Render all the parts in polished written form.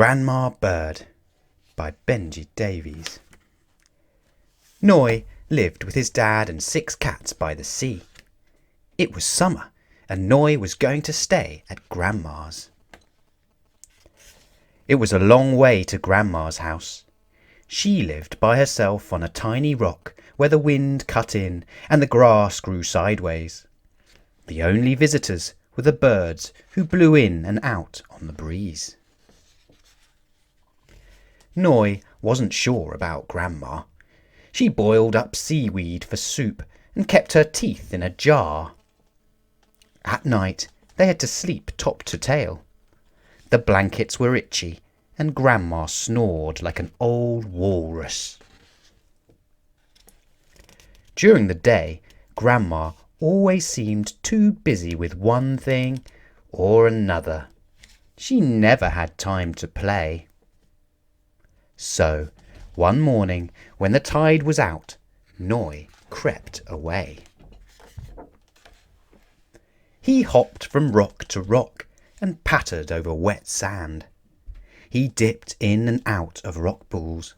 Grandma Bird by Benji Davies. Noi lived with his dad and 6 cats by the sea. It was summer and Noi was going to stay at Grandma's. It was a long way to Grandma's house. She lived by herself on a tiny rock where the wind cut in and the grass grew sideways. The only visitors were the birds who blew in and out on the breeze. Noi wasn't sure about Grandma. She boiled up seaweed for soup and kept her teeth in a jar. At night they had to sleep top to tail. The blankets were itchy and Grandma snored like an old walrus. During the day, Grandma always seemed too busy with one thing or another. She never had time to play. So, one morning, when the tide was out, Noi crept away. He hopped from rock to rock and pattered over wet sand. He dipped in and out of rock pools.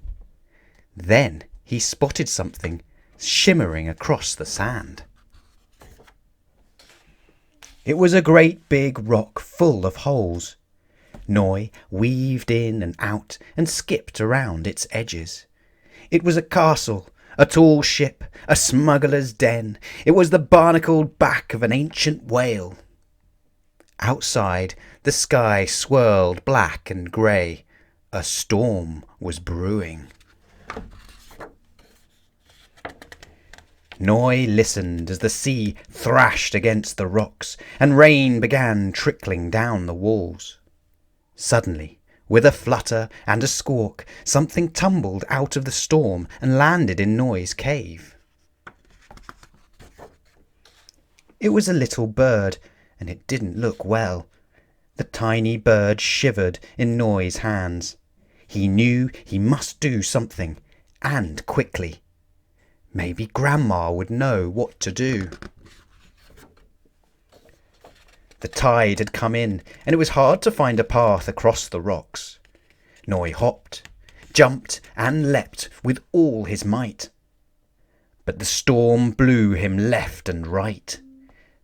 Then he spotted something shimmering across the sand. It was a great big rock full of holes. Noi weaved in and out and skipped around its edges. It was a castle, a tall ship, a smuggler's den. It was the barnacled back of an ancient whale. Outside, the sky swirled black and grey. A storm was brewing. Noi listened as the sea thrashed against the rocks and rain began trickling down the walls. Suddenly, with a flutter and a squawk, something tumbled out of the storm and landed in Noi's cave. It was a little bird, and it didn't look well. The tiny bird shivered in Noi's hands. He knew he must do something, and quickly. Maybe Grandma would know what to do. The tide had come in, and it was hard to find a path across the rocks. Noi hopped, jumped, and leapt with all his might. But the storm blew him left and right.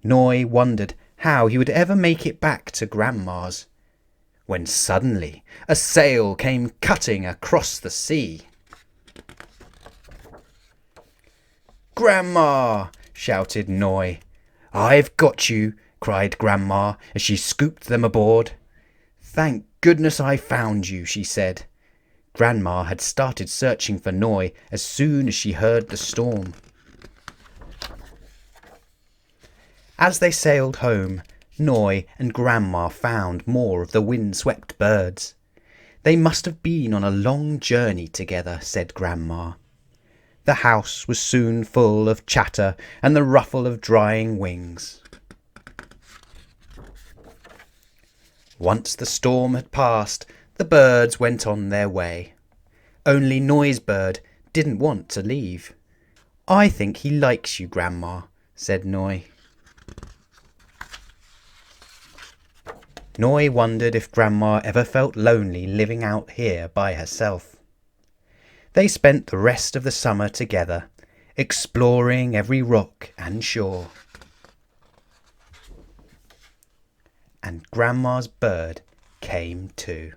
Noi wondered how he would ever make it back to Grandma's, when suddenly a sail came cutting across the sea. "Grandma!" shouted Noi. "I've got you!" cried Grandma as she scooped them aboard. "Thank goodness I found you," she said. Grandma had started searching for Noi as soon as she heard the storm. As they sailed home, Noi and Grandma found more of the wind-swept birds. "They must have been on a long journey together," said Grandma. The house was soon full of chatter and the ruffle of drying wings. Once the storm had passed, the birds went on their way. Only Noi's bird didn't want to leave. "I think he likes you, Grandma," said Noi. Noi wondered if Grandma ever felt lonely living out here by herself. They spent the rest of the summer together, exploring every rock and shore. And Grandma's bird came too.